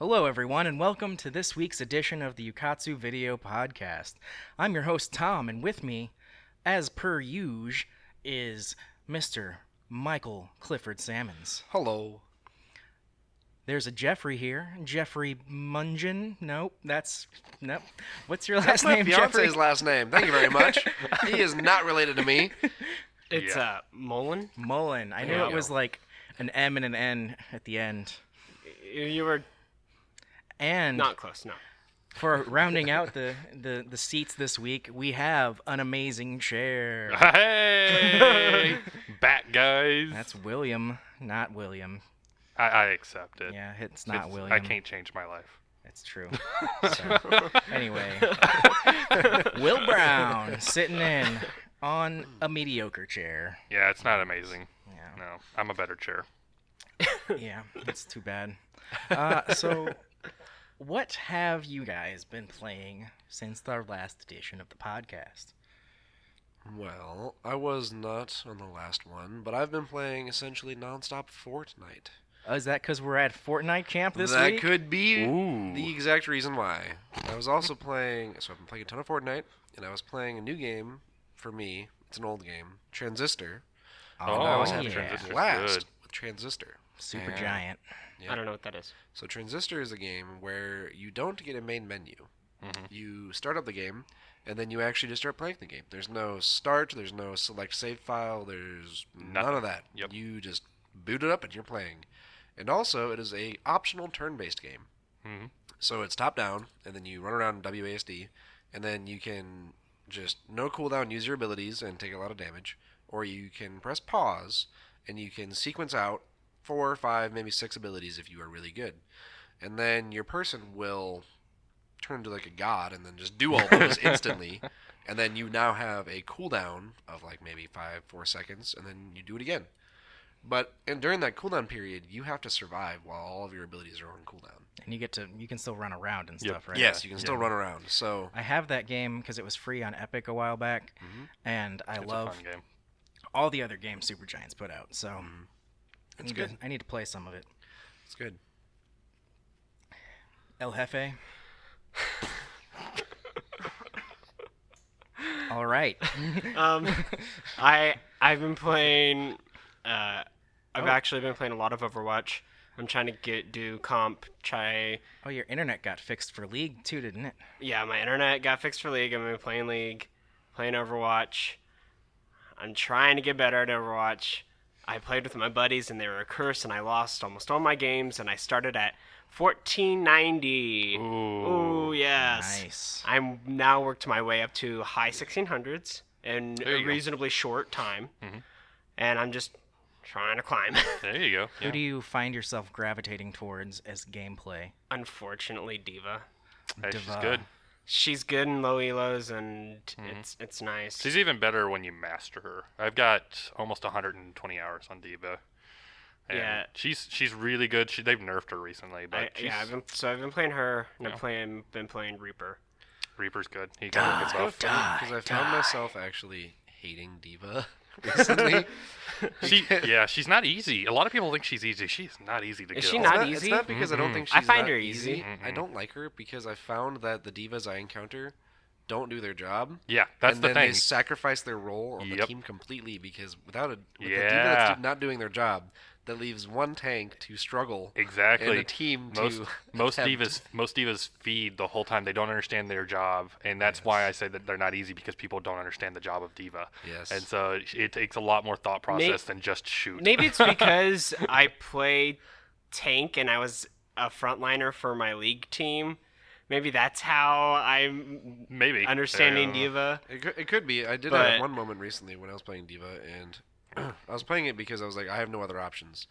Hello, everyone, and welcome to this week's edition of the Ukatsu Video Podcast. I'm your host, Tom, and with me, as per usual, is Mr. Michael Clifford Sammons. Hello. There's a Jeffrey here. Jeffrey Mungen. Nope. What's your last name, name, Jeffrey? That's my Jeffrey? fiance's last name. Thank you very much. He is not related to me. It's Mullen. Mullen. I knew it was like an M and an N at the end. You were And not close, no. for rounding out the seats this week, we have an amazing chair. Hey! Back, guys. That's William, not William. I accept it. Yeah, it's not William. I can't change my life. That's true. So, anyway, Will Brown sitting in on a mediocre chair. Yeah, it's not amazing. Yeah. No, I'm a better chair. Yeah, that's too bad. So, what have you guys been playing since our last edition of the podcast? Well, I was not on the last one, but I've been playing essentially nonstop Fortnite. Oh, is that because we're at Fortnite camp this that week? That could be Ooh. the exact reason why. I was also playing, so I've been playing a ton of Fortnite, and I was playing a new game for me. It's an old game, Transistor. Oh, and I was yeah. having a Transistor's blast good. with Transistor. Super And- giant. Yeah. I don't know what that is. So Transistor is a game where you don't get a main menu. Mm-hmm. You start up the game, and then you actually just start playing the game. There's no start, there's no select save file, there's none of that. Yep. You just boot it up and you're playing. And also, it is a optional turn-based game. Mm-hmm. So it's top-down, and then you run around in WASD, and then you can just no cooldown use your abilities and take a lot of damage, or you can press pause, and you can sequence out 4 or 5, maybe 6 abilities if you are really good. And then your person will turn to like a god and then just do all those instantly. And then you now have a cooldown of like maybe 4 seconds, and then you do it again. And during that cooldown period, you have to survive while all of your abilities are on cooldown. And you can still run around and stuff, right? Yes, you can still run around. So I have that game because it was free on Epic a while back, and I It's love a fun game. all the other games Supergiant's put out. So it's good. I need to play some of it. It's good. El Jefe. All right. I've been playing. I've actually been playing a lot of Overwatch. I'm trying to do comp. Oh, your internet got fixed for League too, didn't it? Yeah, my internet got fixed for League. I've been playing League, playing Overwatch. I'm trying to get better at Overwatch. I played with my buddies and they were a curse, and I lost almost all my games. And I started at 1490. Ooh, yes. Nice. I'm now worked my way up to high 1600s in There a you go. reasonably short time, Mhm. and I'm just trying to climb. There you go. Who do you find yourself gravitating towards as gameplay? Unfortunately, Diva. Hey, she's Diva. good. She's good in low elos, and it's nice. She's even better when you master her. I've got almost 120 hours on Diva. And Yeah. she's really good. They've nerfed her recently, but I've been playing her, and Yeah. I've been playing Reaper. Reaper's good. He got good stuff. Because I found myself actually hating Diva recently. She's not easy. A lot of people think she's easy. She's not easy to Is kill. she not It's easy? not because I don't think she's I find not her easy. I don't like her because I found that the divas I encounter don't do their job. Yeah, that's and the then thing. they sacrifice their role on the Yep. team completely because with a diva Yeah. that's not doing their job, that leaves one tank to struggle Exactly. and a team to Most attempt. divas feed the whole time. They don't understand their job, and that's why I say that they're not easy, because people don't understand the job of diva. Yes. And so it takes a lot more thought process than just shoot. Maybe it's because I play tank and I was a frontliner for my League team. Maybe that's how I'm Maybe understanding Yeah. Diva. It could be. I did But- have one moment recently when I was playing Diva, and I was playing it because I was like, I have no other options.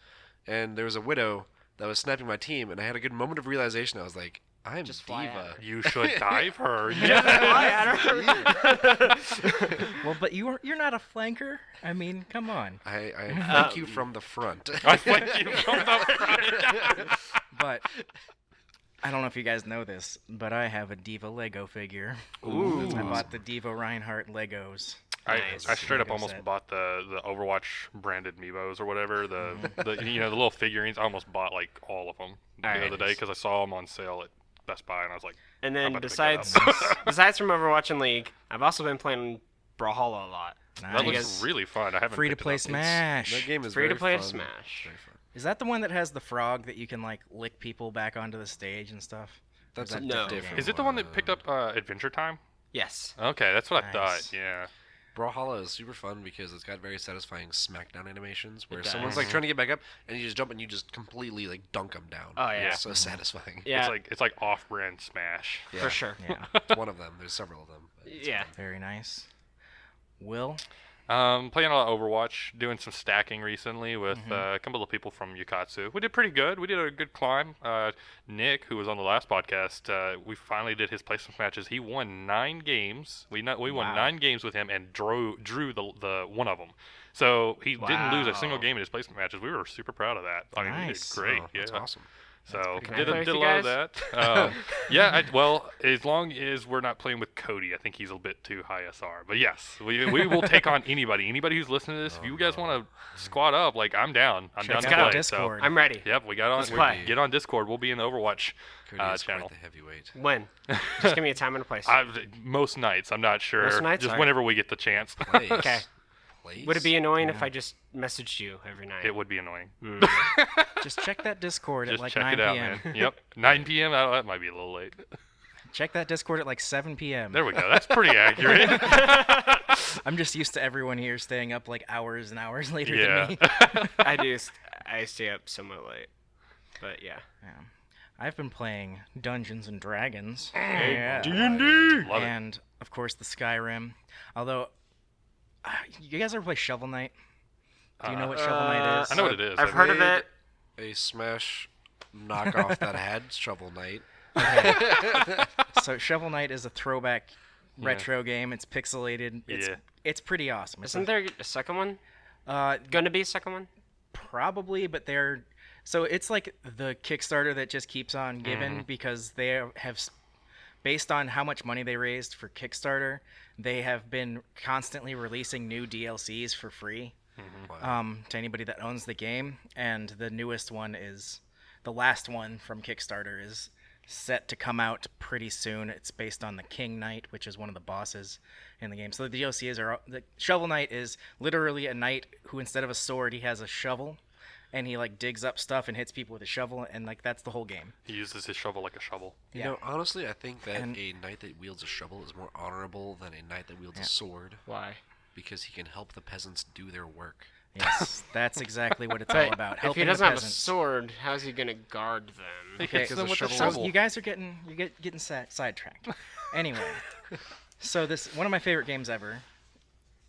And there was a Widow that was sniping my team, and I had a good moment of realization. I was like, I'm Just fly at Diva. her. You should dive her. Well, but you're not a flanker. I mean, come on. I thank you from the front. I flanked you from the front. But I don't know if you guys know this, but I have a Diva Lego figure. Ooh. I bought the Diva Reinhardt Legos. Nice. I straight up Lego almost set. bought the Overwatch branded Meebos or whatever, the Mm-hmm. the little figurines. I almost bought like all of them the Alright. other day because I saw them on sale at Best Buy, and I was like, And I'm then about to pick that besides up. besides from Overwatch and League, I've also been playing Brawlhalla a lot. that Nice. looks really fun. I haven't Free to picked it play up. Smash. That game is Free to very play fun. Smash. Very fun. Is that the one that has the frog that you can like lick people back onto the stage and stuff? Or That's is that a No. different. Is it the one that picked up Adventure Time? Yes. Okay, that's what I Nice. thought. Yeah. Brawlhalla is super fun because it's got very satisfying smackdown animations where It someone's does. like trying to get back up and you just jump and you just completely like dunk them down. Oh, yeah. It's so satisfying. Yeah. It's like off-brand Smash. Yeah. For sure. Yeah, It's one of them. There's several of them. but it's Yeah. fun. very nice. Will? Playing a lot of Overwatch, doing some stacking recently with a couple of people from Ukatsu. We did pretty good. We did a good climb. Nick, who was on the last podcast, we finally did his placement matches. He won 9 games. We won Wow. 9 games with him and drew the one of them. So he didn't lose a single Wow. game in his placement matches. We were super proud of that. I mean, he did Nice. great. Oh, yeah. that's awesome. So Can I did play a, with did a you lot of guys? that. Yeah, well, as long as we're not playing with Cody, I think he's a bit too high SR. But yes, we will take on anybody. Anybody who's listening to this, if you guys want to squad up, like I'm down. I'm down Check to out play. Discord. I'm ready. So, yep, we got on. Let's play. Get on Discord. We'll be in the Overwatch Cody is channel. quite the heavyweight. When? Just give me a time and a place. Most nights, I'm not sure. Most nights? Just Alright. whenever we get the chance. Plays. Okay. Plays? Would it be annoying if I just messaged you every night? It would be annoying. Just check that Discord at Just like check 9 it out, p.m. man. Yep, 9 p.m. That might be a little late. Check that Discord at like 7 p.m. There we go. That's pretty accurate. I'm just used to everyone here staying up like hours and hours later Yeah. than me. I stay up somewhat late. But yeah. Yeah. I've been playing Dungeons and Dragons. Yeah. D&D. Love it. And of course the Skyrim. Although, you guys ever play Shovel Knight? Do you know what Shovel Knight is? I know what it is. I've heard of made it. A Smash knockoff that had Shovel Knight. So Shovel Knight is a throwback retro game. It's pixelated. It's pretty awesome. It's Isn't there a second one? Gonna be a second one? probably, but so it's like the Kickstarter that just keeps on giving because they have, based on how much money they raised for Kickstarter, they have been constantly releasing new DLCs for free. Wow. To anybody that owns the game, and the newest one is the last one from Kickstarter is set to come out pretty soon. It's based on the King Knight, which is one of the bosses in the game. So the DLCs are the Shovel Knight is literally a knight who instead of a sword he has a shovel, and he like digs up stuff and hits people with a shovel, and like that's the whole game. He uses his shovel like a shovel. You know, honestly, I think that And- a knight that wields a shovel is more honorable than a knight that wields Yeah. a sword Why? because he can help the peasants do their work. Yes, that's exactly what it's all about. If Helping he doesn't the have a peasants. sword, how's he gonna guard them? He hits Because them a with a shovel- So shovel. you guys are getting sidetracked. Anyway, so this one of my favorite games ever,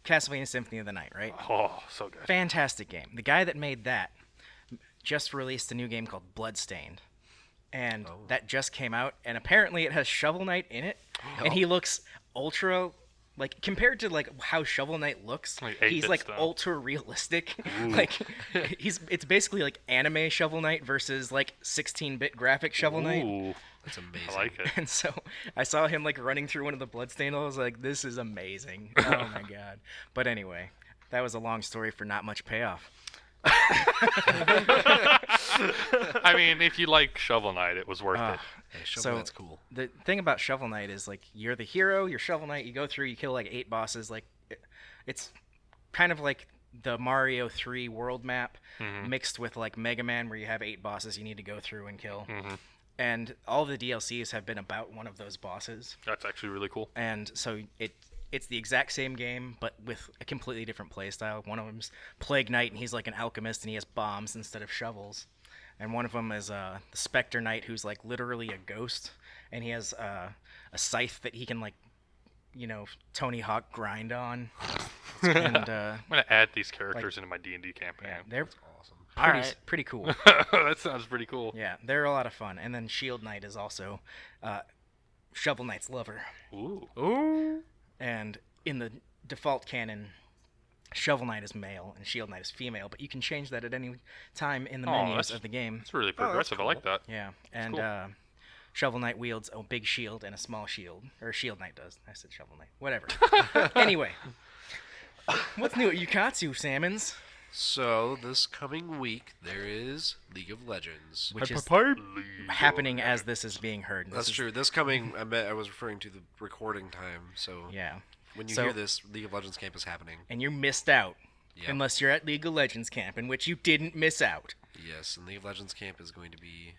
Castlevania Symphony of the Night, right? Oh, so good. Fantastic game. The guy that made that just released a new game called Bloodstained, and that just came out, and apparently it has Shovel Knight in it, and he looks ultra. Like compared to like how Shovel Knight looks, Like he's 8-bit like stuff. ultra realistic. Like it's basically like anime Shovel Knight versus like 16-bit graphic Shovel Knight. Ooh, That's amazing. I like it. And so I saw him like running through one of the bloodstained. I was like, this is amazing. Oh my god. But anyway, that was a long story for not much payoff. I mean, if you like Shovel Knight, it was worth it. Hey, Shovel So- Knight's cool. The thing about Shovel Knight is like you're the hero, you're Shovel Knight, you go through, you kill like 8 bosses. Like it's kind of like the Mario 3 world map mixed with like Mega Man where you have 8 bosses you need to go through and kill. And all the DLCs have been about one of those bosses. That's actually really cool. And so it's the exact same game, but with a completely different playstyle. One of them's Plague Knight, and he's like an alchemist, and he has bombs instead of shovels. And one of them is the Spectre Knight, who's like literally a ghost, and he has a scythe that he can like, Tony Hawk grind on. And I'm gonna add these characters into my D&D campaign. yeah, they're Awesome. pretty cool. That sounds pretty cool. Yeah, they're a lot of fun. And then Shield Knight is also Shovel Knight's lover. Ooh. Ooh. And in the default canon, Shovel Knight is male and Shield Knight is female, but you can change that at any time in the Oh, menus that's- of the game. It's really progressive. I like that. Yeah, and cool. Shovel Knight wields a big shield and a small shield, or Shield Knight does. I said Shovel Knight. Whatever. Anyway, What's new at Ukatsu, Sammons? So this coming week there is League of Legends. Which is Prepared. happening as this is being heard. That's true. This coming, I was referring to the recording time. So Yeah. when you So- hear this, League of Legends camp is happening. And you missed out. Yep. Unless you're at League of Legends camp, in which you didn't miss out. Yes, and League of Legends camp is going to be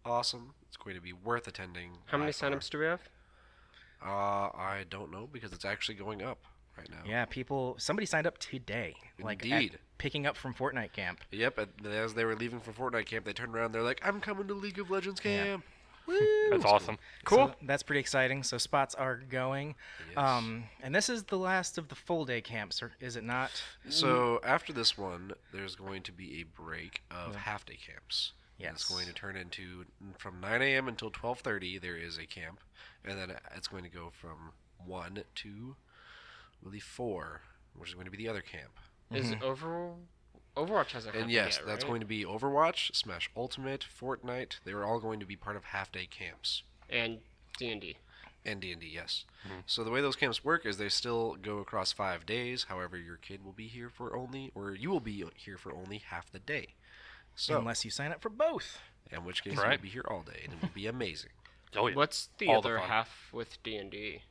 awesome. It's going to be worth attending. How many by far. signups do we have? I don't know because it's actually going up right now. Yeah, somebody signed up today. Indeed. Picking up from Fortnite camp. Yep, as they were leaving for Fortnite camp, they turned around. They're like, "I'm coming to League of Legends Yeah. camp." That's awesome. Cool. So that's pretty exciting. So spots are going. Yes. And this is the last of the full day camps, or is it not? So after this one, there's going to be a break of Yeah. half-day camps. And Yes. It's going to turn into from 9 a.m. until 12:30. There is a camp, and then it's going to go from 1 to really 4, which is going to be the other camp. Is Overwatch has a And yes, that's going to be Overwatch, Smash Ultimate, Fortnite. They are all going to be part of half-day camps. and D&D. And D&D, yes. So the way those camps work is they still go across 5 days. However, your kid will be here for you will be here for only half the day. So, Unless you sign up for both. in which case Right. you'll be here all day, and it will be amazing. Oh yeah. What's the All the other fun. half with D&D?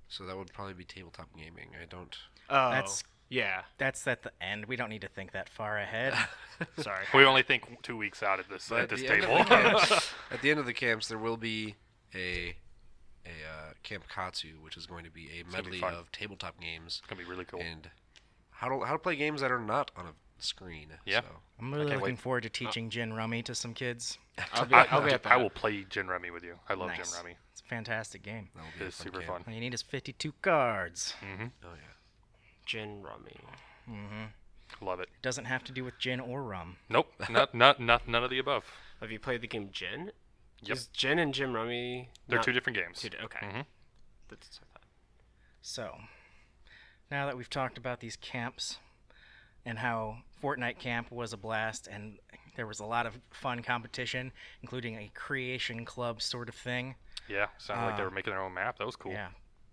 So that would probably be tabletop gaming. I don't. Oh, That's- yeah. That's at the end. We don't need to think that far ahead. Sorry. We only think 2 weeks out at this But this the end of table. the camps- at the end of the camps, there will be a Camp Katsu, which is going to be a gonna be medley fun. of tabletop games It's gonna be really cool. and how to play games that are not on a screen. Yeah. So. I'm really can't looking wait. forwd to teaching Gin Rummy to some kids. I'll be at that. I will play Gin Rummy with you. I love Nice. Gin Rummy. It's a fantastic game. That will It be a is super camp. fun. All you need is 52 cards. Mm-hmm. Oh yeah. Gin Rummy. Love it. Doesn't have to do with gin or rum. Nope. Not none of the above. Have you played the game Gin? Yep. Is Gin and Gin Rummy... They're not- 2 different games. Okay. Mhm. That's what I thought. So, now that we've talked about these camps and how Fortnite camp was a blast and there was a lot of fun competition, including a creation club sort of thing. Yeah. Sounded like they were making their own map. That was cool. Yeah,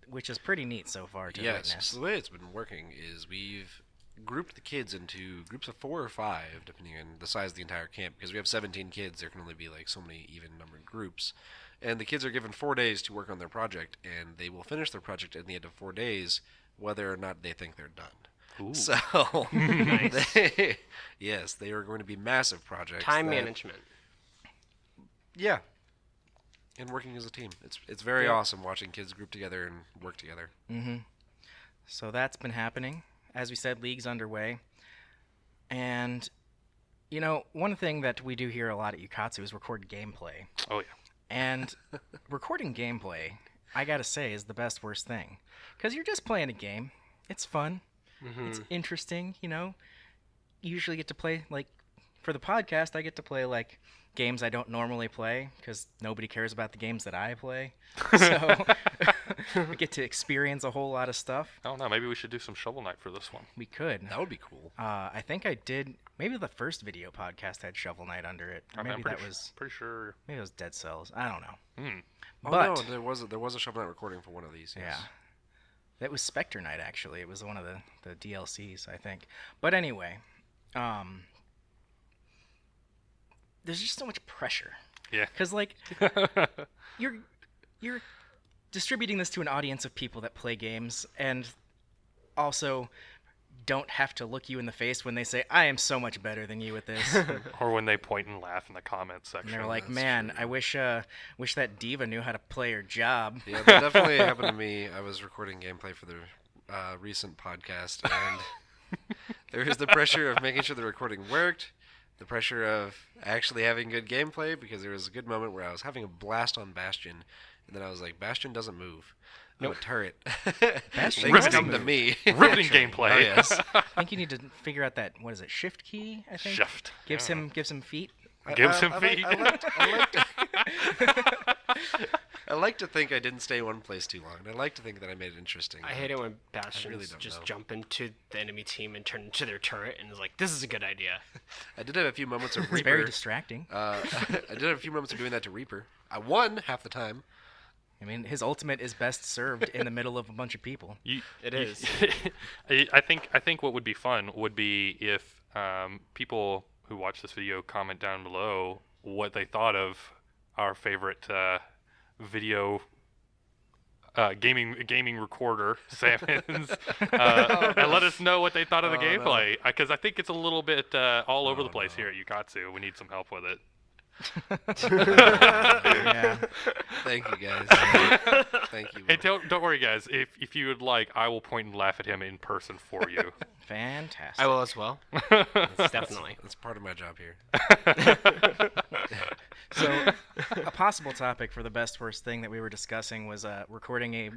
which is pretty neat so far to Yes. witness. So the way it's been working is we've grouped the kids into groups of 4 or 5, depending on the size of the entire camp. Because we have 17 kids, there can only be like so many even numbered groups. And the kids are given 4 days to work on their project, and they will finish their project at the end of 4 days, whether or not they think they're done. Ooh. So, yes, they are going to be massive projects. Time that- management. Yeah. And working as a team. It's very Yeah. awesome watching kids group together and work together. So that's been happening. As we said, league's underway. And, you know, one thing that we do here a lot at Ukatsu is record gameplay. Oh yeah. And recording gameplay, I gotta say, is the best worst thing. Because you're just playing a game. It's fun. It's interesting, you know. You usually get to play, like, for the podcast, I get to play, like, games I don't normally play because nobody cares about the games that I play. So we get to experience a whole lot of stuff. I don't know. Maybe we should do some Shovel Knight for this one. We could. That would be cool. I think I did. Maybe the first video podcast had Shovel Knight under it. Or I'm maybe pretty that was pretty sure. maybe it was Dead Cells. I don't know. Hmm. Oh But no, there was a Shovel Knight recording for one of these. Yes. yeah, that was Spectre Knight actually. It was one of the DLCs, I think. But anyway, there's just so much pressure. Yeah. Because like you're distributing this to an audience of people that play games and also don't have to look you in the face when they say, I am so much better than you at this. Or when they point and laugh in the comments section. And they're like, that's man, true. I wish that diva knew how to play her job. Yeah, that definitely happened to me. I was recording gameplay for the recent podcast, and there was the pressure of making sure the recording worked, the pressure of actually having good gameplay, because there was a good moment where I was having a blast on Bastion, and then I was like, Bastion doesn't move. I'm a turret. Bastion Things doesn't come to move. me. Riveting Actually. gameplay. Oh, yes. I think you need to figure out that, what is it, shift key, I think? Shift. Gives Yeah. him feet. Gives him I feet. I like to think I didn't stay in one place too long, and I like to think that I made it interesting. I hate it when Bastions really don't just know. jump into the enemy team and turn into their turret and is like, this is a good idea. I did have a few moments of It's Reaper. very distracting. I did have a few moments of doing that to Reaper. I won half the time. I mean, his ultimate is best served in the middle of a bunch of people. It is. I think what would be fun would be if people who watch this video comment down below what they thought of our favorite video gaming recorder, Sammons, and let us know what they thought of the gameplay, because I think it's a little bit all over the place here at Ukatsu. We need some help with it. Yeah. Thank you, guys. Thank you. Hey, don't worry, guys. If you would like, I will point and laugh at him in person for you. Fantastic. I will as well. Definitely. That's part of my job here. So, a possible topic for the best worst thing that we were discussing was recording a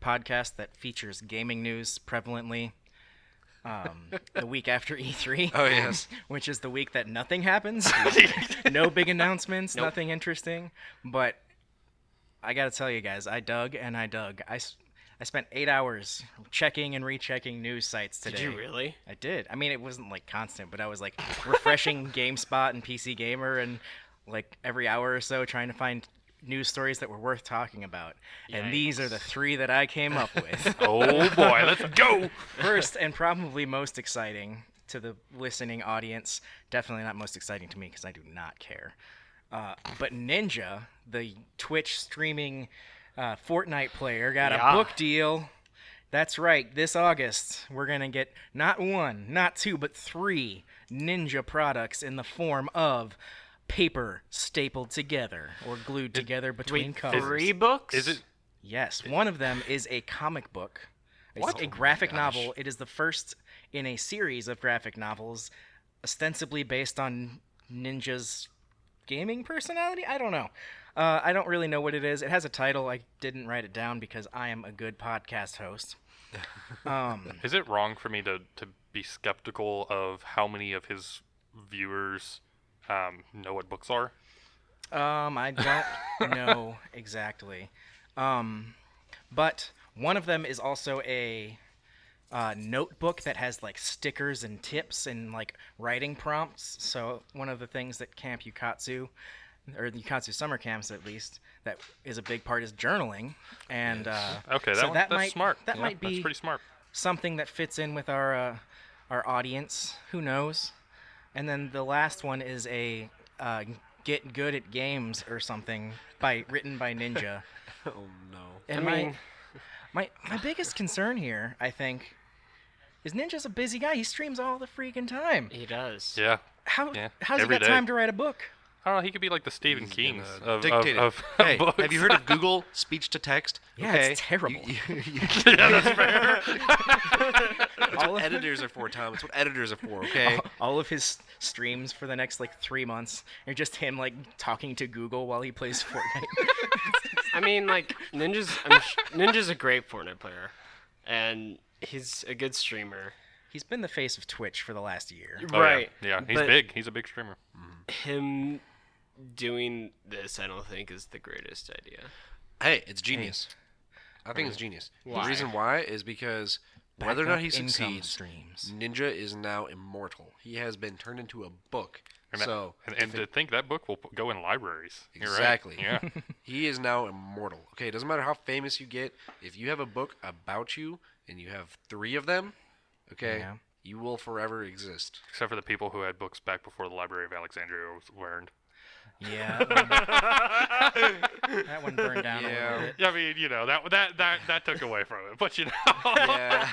podcast that features gaming news prevalently the week after E3. Oh, yes. Which is the week that nothing happens. No big announcements, nothing interesting. But I got to tell you guys, I dug and I dug. I spent 8 hours checking and rechecking news sites today. Did you really? I did. I mean, it wasn't like constant, but I was like refreshing GameSpot and PC Gamer and like every hour or so trying to find news stories that were worth talking about. And these are the 3 that I came up with. Oh boy, let's go! First and probably most exciting to the listening audience, definitely not most exciting to me because I do not care. But Ninja, the Twitch streaming Fortnite player, got a book deal. That's right. This August, we're going to get not 1, not 2, but 3 Ninja products in the form of paper stapled together or glued together between covers. 3 books? Is it? Yes. One of them is a comic book. It's What? a graphic novel. It is the first in a series of graphic novels ostensibly based on Ninja's gaming personality? I don't know. I don't really know what it is. It has a title. I didn't write it down because I am a good podcast host. Is it wrong for me to be skeptical of how many of his viewers know what books are? I don't know exactly. But one of them is also a notebook that has like stickers and tips and like writing prompts. So one of the things that Camp Ukatsu, or the Ukatsu summer camps at least, that is a big part is journaling. And Okay, so that's might, smart. That Yeah, might be that's pretty smart. something that fits in with our audience. Who knows? And then the last one is a Get Good at Games or something written by Ninja. Oh, no. And my biggest concern here, I think, is Ninja's a busy guy. He streams all the freaking time. He does. Yeah. How's he Every got day. time to write a book? I don't know. He could be like the Stephen He's King gonna of dictate it. of Hey, books. have you heard of Google speech to text? Yeah, okay. it's terrible. Yeah, that's fair. That's what editors are for, Tom. It's what editors are for, okay? All of his streams for the next like 3 months are just him like talking to Google while he plays Fortnite. I mean, like, Ninja's a great Fortnite player, and he's a good streamer. He's been the face of Twitch for the last year. Oh, Right. Yeah, he's but big. He's a big streamer. Him doing this, I don't think, is the greatest idea. Hey, it's genius. I think it's genius. Why? The reason why is because whether or not he Backup income succeeds, streams. Ninja is now immortal. He has been turned into a book. And So, and to think that book will go in libraries. You're right. exactly. Yeah. He is now immortal. Okay, it doesn't matter how famous you get. If you have a book about you and you have 3 of them, okay, Yeah. you will forever exist. Except for the people who had books back before the Library of Alexandria was learned. Yeah. That one burned down a little bit. Yeah, I mean, you know, that took away from it. But you know, Yeah.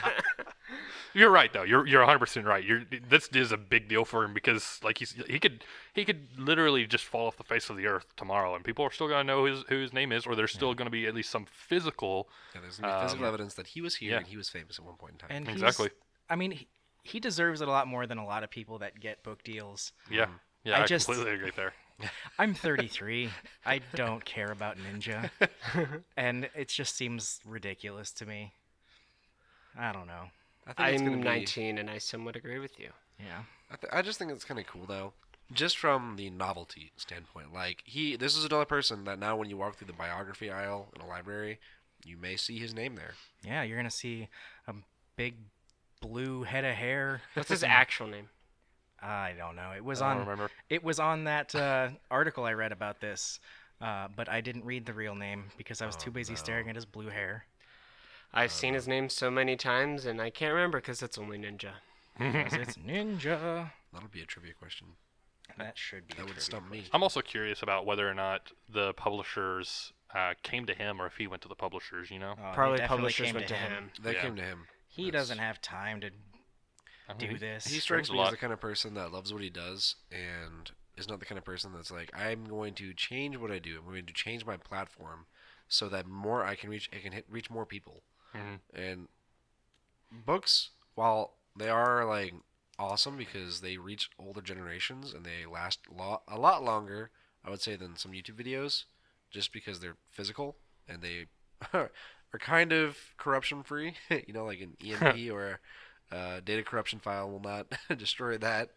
you're right though. You're 100% right. This is a big deal for him because like he could literally just fall off the face of the earth tomorrow, and people are still gonna know who his name is, or there's still gonna be at least some physical. Yeah, there's going to be physical evidence that he was here and he was famous at one point in time. And Exactly. I mean, he deserves it a lot more than a lot of people that get book deals. Yeah. Yeah, I just- completely agree there. I'm 33. I don't care about Ninja. And it just seems ridiculous to me. I don't know. I think it's I'm gonna be, 19, and I somewhat agree with you. Yeah. I just think it's kind of cool though, just from the novelty standpoint. Like this is another person that now when you walk through the biography aisle in a library, you may see his name there. Yeah, you're going to see a big blue head of hair. What's his actual name? I don't know. It was I don't on remember. It was on that article I read about this. but I didn't read the real name because I was too busy staring at his blue hair. I've seen his name so many times, and I can't remember because it's only Ninja. 'Cause it's Ninja. That'll be a trivia question. That should be. That would stump me. I'm also curious about whether or not the publishers came to him or if he went to the publishers, you know? Oh, they Probably definitely publishers came went to him. They Yeah. came to him. He doesn't have time to do this. He strikes a me as lot. the kind of person that loves what he does and is not the kind of person that's like, I'm going to change what I do. I'm going to change my platform so that I can reach more people. Mhm. And books, while they are like awesome because they reach older generations and they last a lot longer, I would say, than some YouTube videos, just because they're physical and they are kind of corruption free. You know, like an EMP or a data corruption file will not destroy that.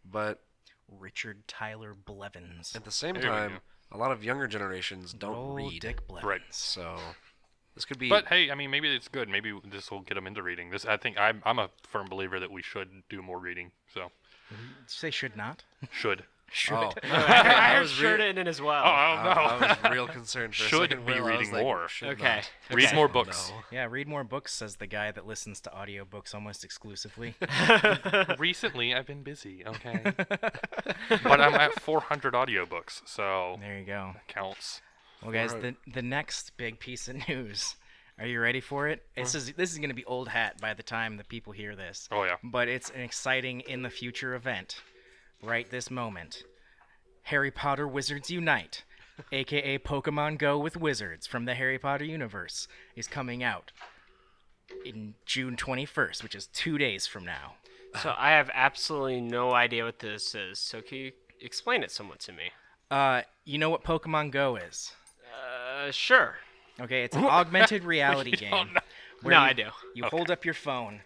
But Richard Tyler Blevins. at the same There we time, go. a lot of younger generations don't Old read. Dick Blevins. Right. So this could be. But hey, I mean, maybe it's good. Maybe this will get them into reading. I think I'm a firm believer that we should do more reading. So Say should not. should. Should. Oh, I heard was shirt in it as well. Oh, I was real concerned for a Should second. be Will. I was reading like, more. should Okay. not. Read Okay. more books. No. Yeah, read more books, says the guy that listens to audiobooks almost exclusively. Recently, I've been busy. Okay, but I'm at 400 audiobooks, so There you go. that counts. Well, guys, Alright. the next big piece of news. Are you ready for it? This is going to be old hat by the time the people hear this. Oh yeah. But it's an exciting in the future event. Right this moment. Harry Potter Wizards Unite, aka Pokemon Go with Wizards from the Harry Potter universe, is coming out in June 21st, which is 2 days from now. So I have absolutely no idea what this is. So can you explain it somewhat to me? You know what Pokemon Go is? Sure. Okay, it's an augmented reality You game. don't know. where No, you, I do. You hold up your phone,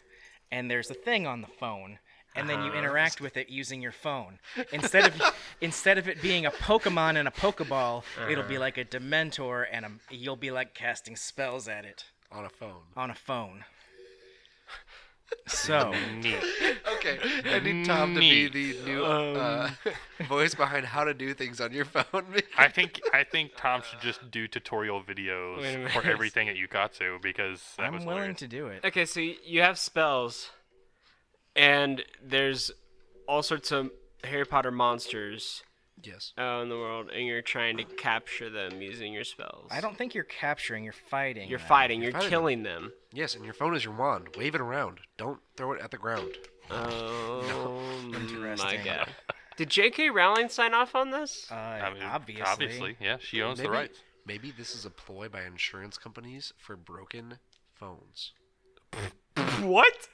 and there's a thing on the phone, and then you interact with it using your phone. Instead of it being a Pokemon and a Pokeball, it'll be like a Dementor, and you'll be like casting spells at it On a phone. on a phone. So, Neat. Okay, I need Tom to be the new voice behind how to do things on your phone. I think Tom should just do tutorial videos Wait a minute. for everything at Ukatsu because that was I'm willing hilarious. to do it. Okay, so you have spells, and there's all sorts of Harry Potter monsters Yes. out in the world, and you're trying to capture them using your spells. I don't think you're capturing, you're fighting. You're them. fighting. You're fighting killing them. Yes, and your phone is your wand. Wave it around. Don't throw it at the ground. Oh my Interesting. god! Did J.K. Rowling sign off on this? I mean, Obviously. yeah, she owns the rights. Maybe this is a ploy by insurance companies for broken phones. What?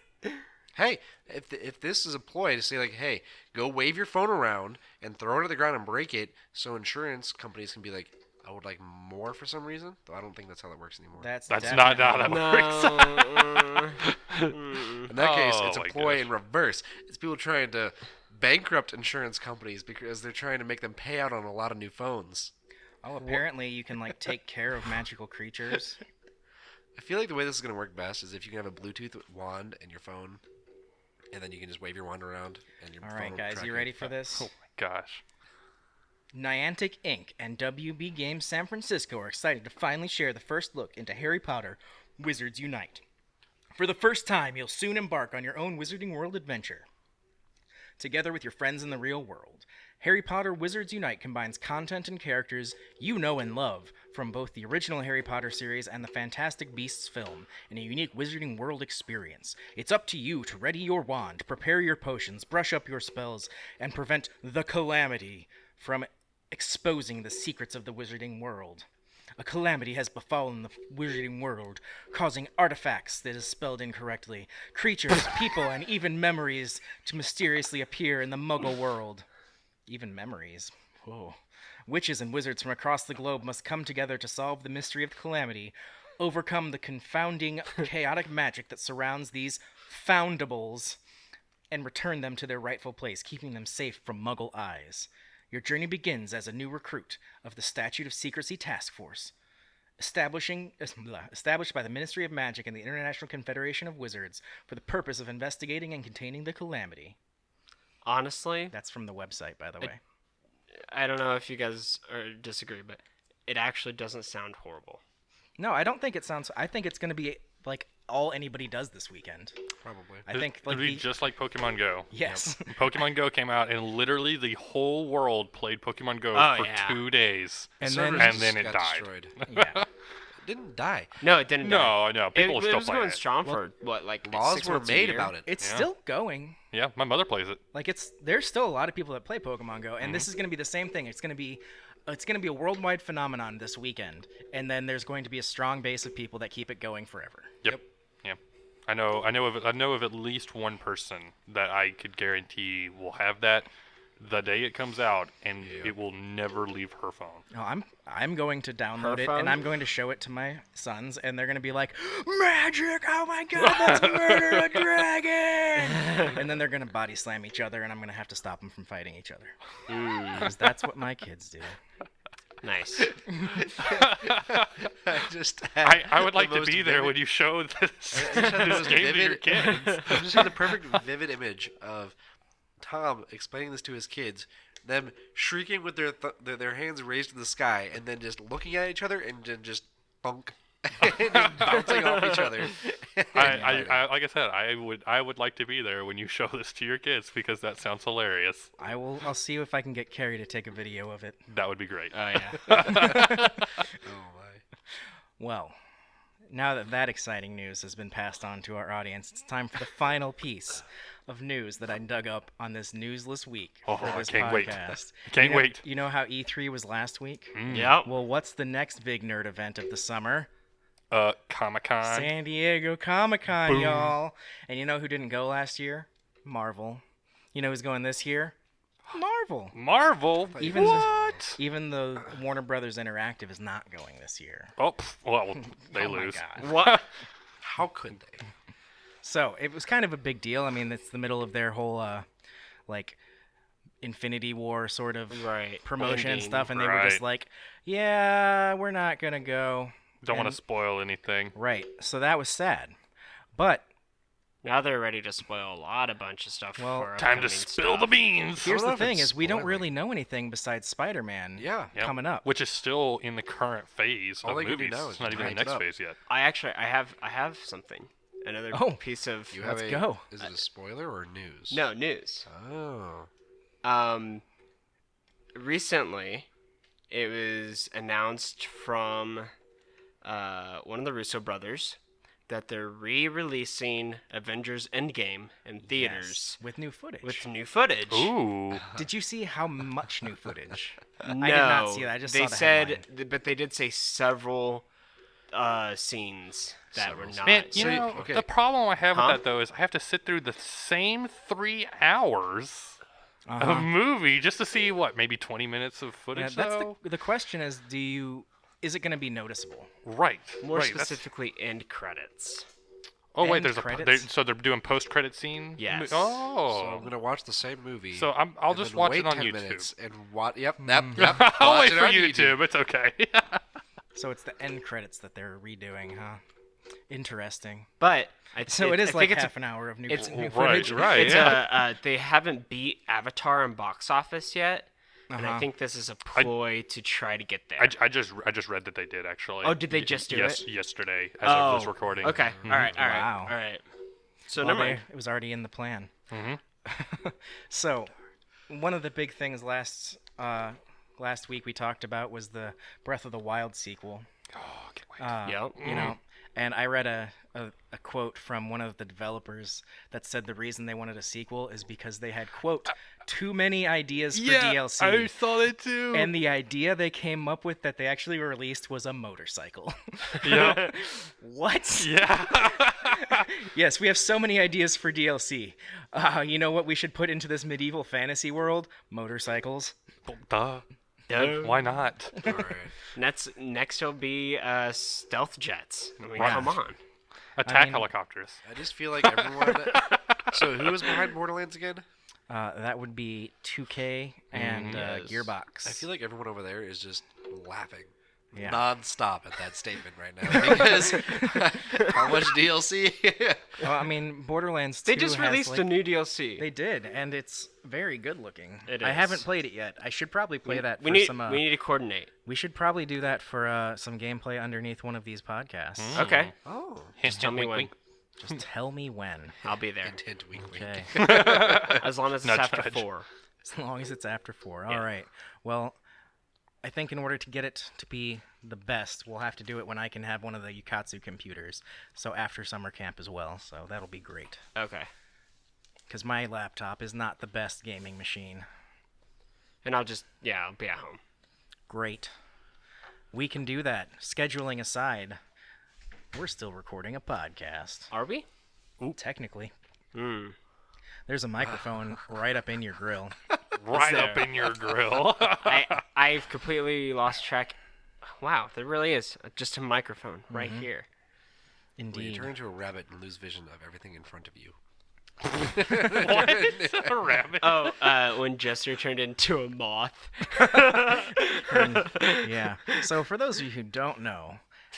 Hey, if this is a ploy to say like, hey, go wave your phone around and throw it at the ground and break it, so insurance companies can be like, I would like more for some reason. Though I don't think that's how that works anymore. That's That's not how definitely- that works. In that case, Oh it's a my ploy gosh. in reverse. It's people trying to bankrupt insurance companies because they're trying to make them pay out on a lot of new phones. Oh, apparently you can like take care of magical creatures. I feel like the way this is going to work best is if you can have a Bluetooth wand and your phone, and then you can just wave your wand around and your All phone right, will guys, track you it. ready for this? Oh my gosh. Niantic Inc. and WB Games San Francisco are excited to finally share the first look into Harry Potter Wizards Unite. For the first time, you'll soon embark on your own Wizarding World adventure. Together with your friends in the real world, Harry Potter Wizards Unite combines content and characters you know and love from both the original Harry Potter series and the Fantastic Beasts film in a unique Wizarding World experience. It's up to you to ready your wand, prepare your potions, brush up your spells, and prevent the calamity from exposing the secrets of the Wizarding World. A calamity has befallen the Wizarding World, causing artifacts that is spelled incorrectly, creatures, people, and even memories to mysteriously appear in the Muggle world. Even memories. Whoa. Witches and wizards from across the globe must come together to solve the mystery of the calamity, overcome the confounding, chaotic magic that surrounds these foundables, and return them to their rightful place, keeping them safe from Muggle eyes. Your journey begins as a new recruit of the Statute of Secrecy Task Force, established by the Ministry of Magic and the International Confederation of Wizards for the purpose of investigating and containing the calamity. Honestly, That's from the website, by the way. I don't know if you guys disagree, but it actually doesn't sound horrible. No, I don't think it sounds. I think it's going to be like all anybody does this weekend. Probably. I think like it'd be just like Pokemon Go. yes. Pokemon Go came out, and literally the whole world played Pokemon Go for 2 days, And Servers then- and then it got died. destroyed. yeah. It didn't die. No, it didn't. No, people it still was play going it. strong for what, like Laws 6 were months a made year? about it. It's Yeah. still going. Yeah, my mother plays it. Like there's still a lot of people that play Pokemon Go, and this is going to be the same thing. It's going to be a worldwide phenomenon this weekend, and then there's going to be a strong base of people that keep it going forever. Yep. Yeah. I know of at least one person that I could guarantee will have that the day it comes out, and it will never leave her phone. No, I'm going to download it, phone? and I'm going to show it to my sons, and they're going to be like, "Magic! Oh my God, let's murder a dragon!" And then they're going to body slam each other, and I'm going to have to stop them from fighting each other, because that's what my kids do. Nice. I would like to be there when you show this game to your kids. I'm just seeing the perfect vivid image of Tom explaining this to his kids, them shrieking with their hands raised to the sky, and then just looking at each other and then just bunk, and just bouncing off each other. I like I said, I would like to be there when you show this to your kids because that sounds hilarious. I'll see if I can get Carrie to take a video of it. That would be great. Oh yeah. Oh my! Well, now that exciting news has been passed on to our audience, it's time for the final piece of news that I dug up on this newsless week Oh, for I this can't wait. podcast. Can't wait. You know how E3 was last week? Yep. Well, what's the next big nerd event of the summer? Comic-Con. San Diego Comic-Con, Boom. y'all. And you know who didn't go last year? Marvel. You know who's going this year? Marvel. Marvel? Even what? Even though Warner Brothers Interactive is not going this year. Oh, well, they Oh my lose. God. What? How could they? So it was kind of a big deal. I mean, it's the middle of their whole like Infinity War sort of Right. promotion and Ending. stuff, and they were just Right. like, "Yeah, we're not gonna go." Don't want to And- spoil anything. Right. So that was sad, but Now they're ready to spoil a bunch of stuff. Well, for Time to upcoming spill the stuff. beans. here's don't know the if thing: it's is we don't spoiling. really know anything besides Spider-Man Yeah. Yep. coming up. Which is still in the current phase All of they can do movies. now is It's not even the hype it next up. phase yet. I have something. Another Oh. piece of You have Let's go. Is it a spoiler or news? no news. Oh. Recently, it was announced from one of the Russo brothers that they're re-releasing Avengers Endgame in theaters Yes, with new footage. with new footage. Ooh. Did you see how much new footage? No, I did not see that. I just they saw the said, headline. but they did say several scenes that were not. Man, you So, know, okay. the problem I have Huh? with that, though, is I have to sit through the same 3 hours Uh-huh. of movie just to see, what, maybe 20 minutes of Yeah, footage, that's though? the question is, is it going to be noticeable? Right. More right, that's- specifically, end credits. Oh, wait, end there's credits? so they're doing post-credit scene? Yes. So I'm Oh. gonna watch the same movie. So I'll and just then watch wait it on 10 YouTube. minutes and watch. Yep. I'll watch wait it for on YouTube. It's okay. So it's the end credits that they're redoing, huh? Interesting. But So it is I like think half an hour of new, it's- new Right, footage. right. It's yeah. they haven't beat Avatar in box office yet, and I Uh-huh. think this is a ploy to try to get there. I just read that they did, actually. Oh, did they just do yes, it? yesterday, as of this recording. Okay. All right. All right. Wow. All right. So Well, never mind. it was already in the plan. Mhm. So, one of the big things last week we talked about was the Breath of the Wild sequel. Oh, can't wait. Yep. You know, and I read a quote from one of the developers that said the reason they wanted a sequel is because they had, quote, too many ideas for DLC. I saw that too. And the idea they came up with that they actually released was a motorcycle. yeah. What? Yeah. Yes, we have so many ideas for DLC. You know what we should put into this medieval fantasy world? Motorcycles. Duh. Duh. Why not? All right. Next will be stealth jets. I mean, Right. come on. Attack mean- helicopters. I just feel like everyone. So who was behind Borderlands again? That would be 2K and Yes. Gearbox. I feel like everyone over there is just laughing Yeah. non-stop at that statement right now because how much DLC? Well, I mean, Borderlands 2 They just has, released like, a new DLC. They did, and it's very good looking. It I is. haven't played it yet. I should probably play that for we need some. we need to coordinate. We should probably do that for some gameplay underneath one of these podcasts. Okay. Oh, Just tell me Wink, when. wink. Just tell me when. I'll be there. intent wink wink. Okay. As long as it's Nudge, after nudge. 4. As long as it's after 4. All right. Well, I think in order to get it to be the best, we'll have to do it when I can have one of the Ukatsu computers. So after summer camp as well. So that'll be great. Okay. Because my laptop is not the best gaming machine. And I'll be at home. Great. We can do that. Scheduling aside, we're still recording a podcast. Are we? Technically. Hmm. There's a microphone right up in your grill. Right up in your grill. I've completely lost track. Wow, there really is just a microphone right here. When you Indeed. turn into a rabbit and lose vision of everything in front of you. What? A rabbit? Oh, when Jester turned into a moth. Yeah. So for those of you who don't know,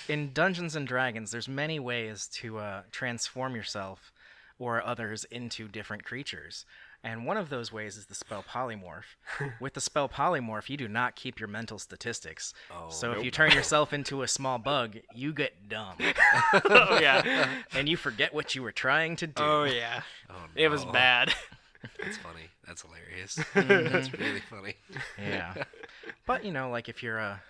in Dungeons and Dragons, there's many ways to transform yourself or others into different creatures. And one of those ways is the spell Polymorph. With the spell Polymorph, you do not keep your mental statistics. Oh, So if you turn yourself into a small bug, you get dumb. Oh yeah. And you forget what you were trying to do. Oh yeah. Oh, It was no. bad. That's funny. That's hilarious. Mm-hmm. That's really funny. Yeah. But, you know, like if you're a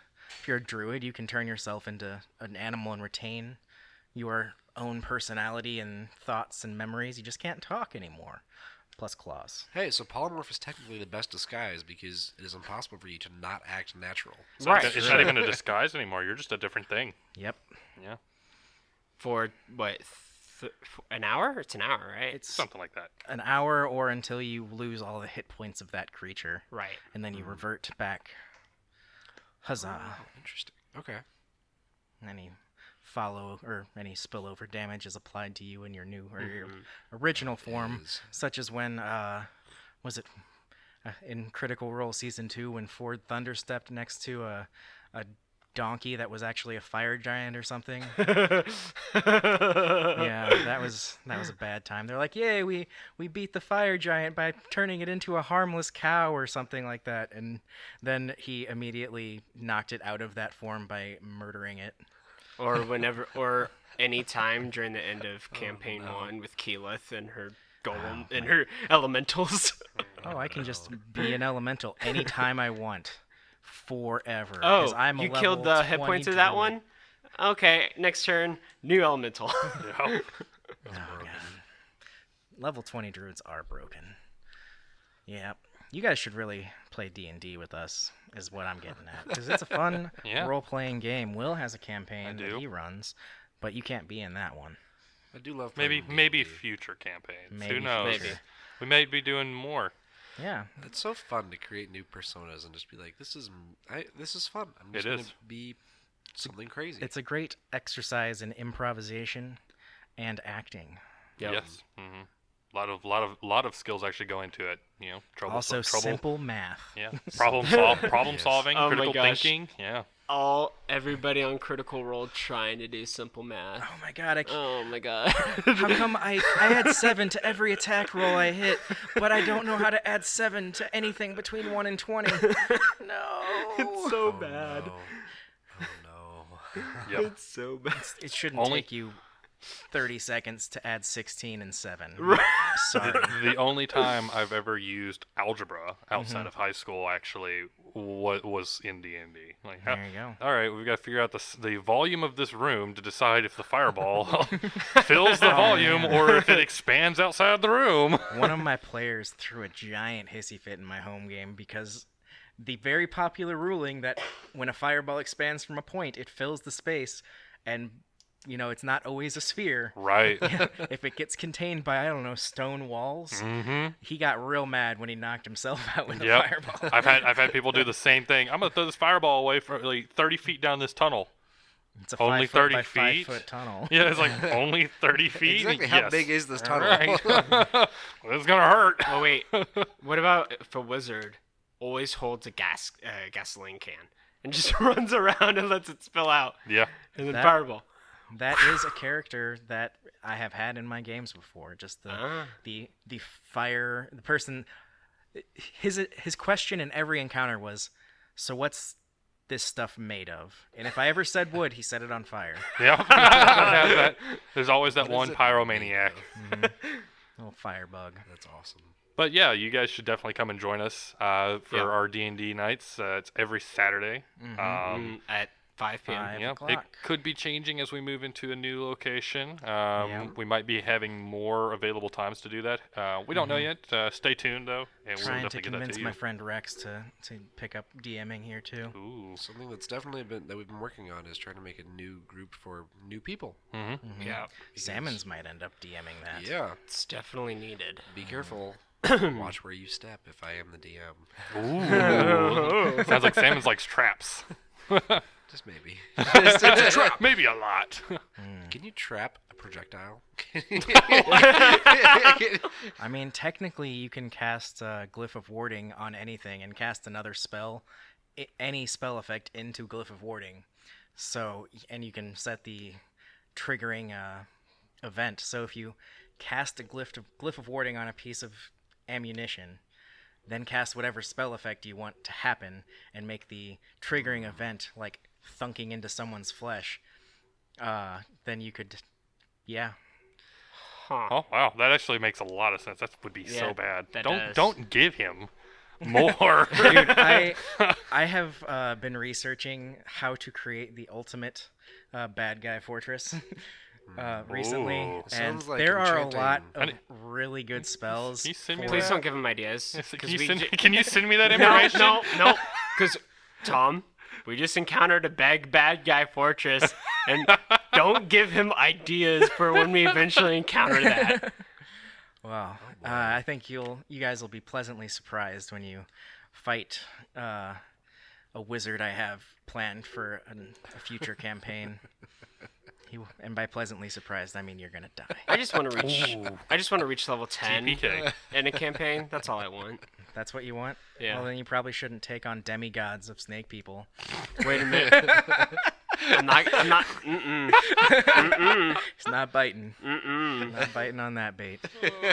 druid, you can turn yourself into an animal and retain your own personality and thoughts and memories. You just can't talk anymore. Plus claws. Hey, so polymorph is technically the best disguise because it is impossible for you to not act natural. Right. It's not even a disguise anymore. You're just a different thing. Yep. Yeah. For what? An hour? It's an hour, right? It's Something like that. an hour or until you lose all the hit points of that creature. right. And then you revert back. Huzzah. Interesting. Okay. Any follow or any spillover damage is applied to you in your new or your original form, Is. such as when was it in Critical Role Season 2 when Ford Thunder stepped next to a donkey that was actually a fire giant or something. Yeah, that was a bad time. They're like, "Yay, we beat the fire giant by turning it into a harmless cow or something like that." And then he immediately knocked it out of that form by murdering it. Or whenever, or any time during the end of campaign 1 with Keyleth and her golem and her elementals. Oh, I can just be an elemental anytime I want. Forever. Oh, 'cause I'm a you level killed the hit 20 points of that druid. one? Okay, next turn, new elemental. Yeah. Oh, God. Level 20 druids are broken. Yeah. You guys should really play D&D with us, is what I'm getting at. Because it's a fun Yeah. role-playing game. Will has a campaign that do. he runs, but you can't be in that one. I do love Maybe playing maybe D&D. future campaigns. Maybe Who knows? future. We may be doing more. Yeah. It's so fun to create new personas and just be like, this is fun. I'm just It gonna is. be something crazy. It's a great exercise in improvisation and acting. Yep. Yes. Mm-hmm. Lot of skills actually go into it. You know, trouble. Simple math. Yeah. Problem Yes. solving, Oh my critical gosh. thinking. Yeah. Everybody on Critical Role trying to do simple math. Oh my god, Oh my god. how come I had 7 to every attack roll I hit, but I don't know how to add 7 to anything between 1 and 20? No. It's so bad. No. Oh no. Yep. It's so bad. It shouldn't Only- take you 30 seconds to add 16 and 7. Right. Sorry. The only time I've ever used algebra outside of high school actually was in D&D. Like, There you go. all right, we've got to figure out the volume of this room to decide if the fireball fills the volume or if it expands outside the room. One of my players threw a giant hissy fit in my home game because the very popular ruling that when a fireball expands from a point, it fills the space, and you know, it's not always a sphere. Right. If it gets contained by, I don't know, stone walls, Mm-hmm. he got real mad when he knocked himself out with a Yep. fireball. I've had people do the same thing. I'm gonna throw this fireball away for like 30 feet down this tunnel. It's a Only 5 foot 30 by 5 feet? foot tunnel. Yeah, it's like only 30 feet. Exactly how Yes. big is this tunnel? Right. Well, it's gonna hurt. Oh wait, what about if a wizard always holds a gasoline can and just runs around and lets it spill out. Yeah. And then That- fireball. That is a character that I have had in my games before. Just the fire, the person. His question in every encounter was, "So what's this stuff made of?" And if I ever said wood, he set it on fire. Yeah. There's always that What one is it pyromaniac. Little firebug. That's awesome. But yeah, you guys should definitely come and join us for Yeah. our D&D nights. It's every Saturday. At 5 p.m. 5 Yep. It o'clock. could be changing as we move into a new location. Yeah. We might be having more available times to do that. We don't know yet. Stay tuned though, and we'll Trying to definitely get that convince to my you. friend Rex to pick up DMing here too. Ooh. Something that's definitely that we've been working on is trying to make a new group for new people. Mm-hmm. Yeah. Sammons might end up DMing that. Yeah. It's definitely needed. Be careful. Watch where you step if I am the DM. Ooh. Sounds like Sammons likes traps. Just maybe. Maybe a lot. Can you trap a projectile? I mean, technically, you can cast Glyph of Warding on anything and cast another spell, any spell effect into Glyph of Warding. So, and you can set the triggering event. So if you cast a Glyph of Warding on a piece of ammunition, then cast whatever spell effect you want to happen and make the triggering event like thunking into someone's flesh, then you could, yeah. Huh. Oh wow, that actually makes a lot of sense. That would be Yeah, so bad. that Don't does. don't give him more. Dude, I have been researching how to create the ultimate bad guy fortress recently, Ooh. and Sounds like there are a lot enchanting. of really good spells. Can you send me for- Please that? don't give him ideas. Yes, 'cause Can you, we send, ju- can you send me that No, information? no. Because, Tom, we just encountered a bad guy fortress, and don't give him ideas for when we eventually encounter that. Wow, I think you guys will be pleasantly surprised when you fight a wizard I have planned for a future campaign. And by pleasantly surprised, I mean you're gonna die. I just want to reach. Ooh. I just want to reach level 10 TPK. in a campaign. That's all I want. That's what you want? Yeah. Well, then you probably shouldn't take on demigods of snake people. Wait a minute. I'm not. It's not biting. Mm-mm. Not biting on that bait.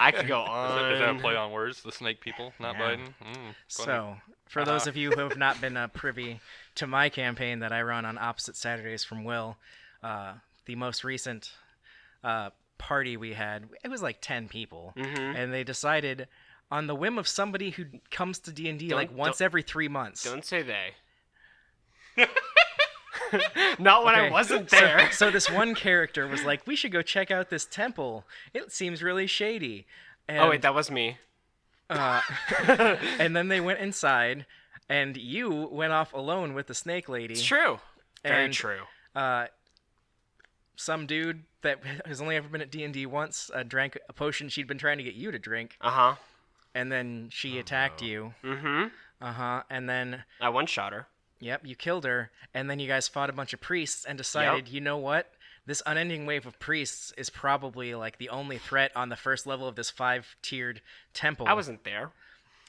I could go Is that a on. play on words? The snake people not Yeah. biting. Funny. So, for those of you who have not been privy to my campaign that I run on opposite Saturdays from Will, the most recent party we had, it was like 10 people, and they decided on the whim of somebody who comes to D&D like once every 3 months. Don't say they. Not when I Okay, wasn't there. So this one character was like, we should go check out this temple. It seems really shady. And, Oh wait, that was me. and then they went inside, and you went off alone with the snake lady. It's true. Very And- true. Some dude that has only ever been at D&D once drank a potion she'd been trying to get you to drink, Uh huh. and then she attacked you. Mm-hmm. And then, I one shot her. yep, you killed her, and then you guys fought a bunch of priests and decided, Yep. you know what? This unending wave of priests is probably like the only threat on the first level of this 5-tiered temple. I wasn't there.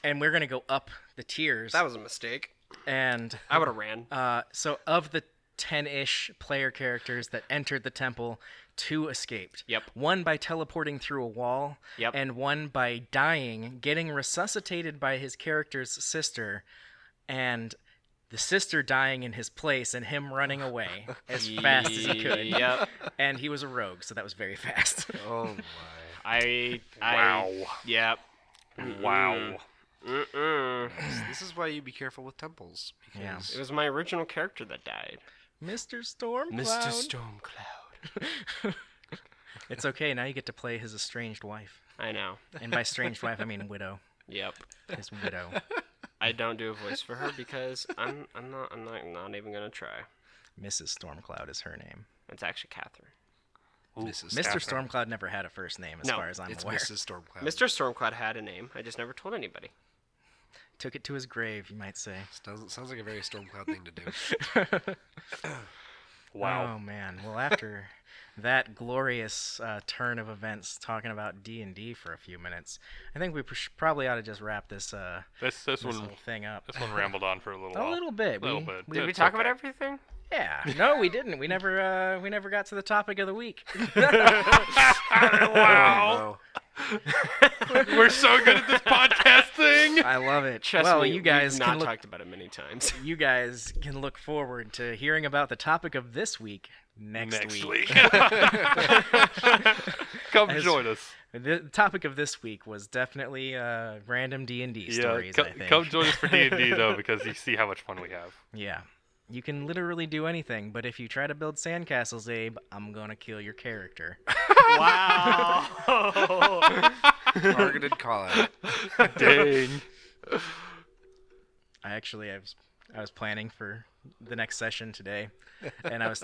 And we're gonna go up the tiers. That was a mistake. And I would have ran. so of the 10-ish player characters that entered the temple, 2 escaped. Yep. One by teleporting through a wall, Yep. and one by dying, getting resuscitated by his character's sister, and the sister dying in his place and him running away as fast as he could. Yep. And he was a rogue, so that was very fast. Oh my. Wow. Yep. Wow. Mm-mm. This is why you be careful with temples. Yeah. Because It was my original character that died. Mr. Stormcloud. Mr. Stormcloud. It's okay, now you get to play his estranged wife. I know. And by estranged wife, I mean widow. Yep. His widow. I don't do a voice for her because I'm not even gonna try. Mrs. Stormcloud is her name. It's actually Catherine. Mrs. Mr. Catherine. Stormcloud never had a first name, as No, far as I'm It's aware. Mrs. Stormcloud. Mr. Stormcloud had a name. I just never told anybody. Took it to his grave, you might say. Sounds like a very Stormcloud thing to do. Wow. Oh man. Well, after that glorious turn of events, talking about D&D for a few minutes, I think we probably ought to just wrap this This whole one thing up. this one rambled on for a little while. A little bit. A little bit. Did we It's talk okay. about everything? Yeah. No, we didn't. We never got to the topic of the week. Wow. We're so good at this podcast thing. I love it. Trust well, me, you guys we've can not look. talked about it many times. You guys can look forward to hearing about the topic of this week next week. Come As- join us. The topic of this week was definitely random D&D stories. I think. Come join us for D&D though, because you see how much fun we have. Yeah. You can literally do anything, but if you try to build sandcastles, Abe, I'm gonna kill your character. Wow. Targeted call out. Dang. I was planning for the next session today, and I was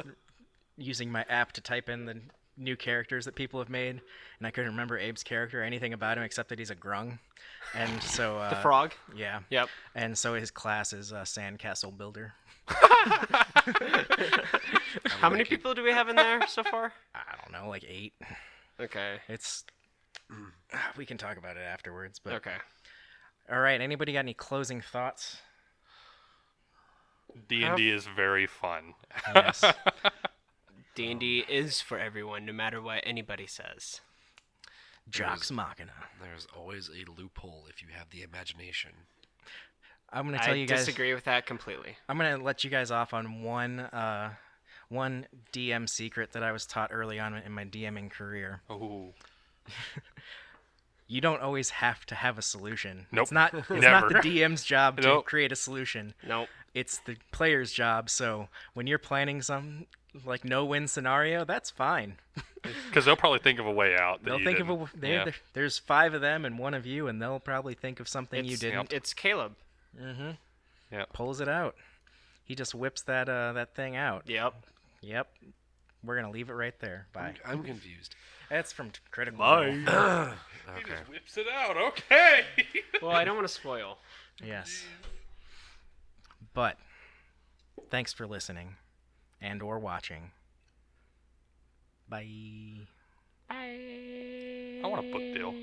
using my app to type in the new characters that people have made, and I couldn't remember Abe's character or anything about him except that he's a grung, and so The frog? Yeah. Yep. And so his class is Sandcastle Builder. How many people do we have in there so far? I don't know, like 8. Okay. It's we can talk about it afterwards, but Okay. all right. Anybody got any closing thoughts? D&D is very fun. Yes. D&D is for everyone, no matter what anybody says. Jox Machina. There's always a loophole if you have the imagination. I'm gonna tell I you guys. disagree with that completely. I'm gonna let you guys off on one DM secret that I was taught early on in my DMing career. Ooh. You don't always have to have a solution. Nope. It's not the Never. DM's job to Nope. create a solution. Nope. It's the player's job. So when you're planning some like no-win scenario, that's fine. Because they'll probably think of a way out. They'll think of there's 5 of them and 1 of you, and they'll probably think of something you didn't. It's Caleb. Mm-hmm. Yeah. Pulls it out. He just whips that thing out. Yep. Yep. We're gonna leave it right there. Bye. I'm confused. That's from Critical Bye. Role. He Okay. just whips it out. Okay. Well, I don't want to spoil. Yes. But thanks for listening and or watching. Bye. Bye. I want a book deal.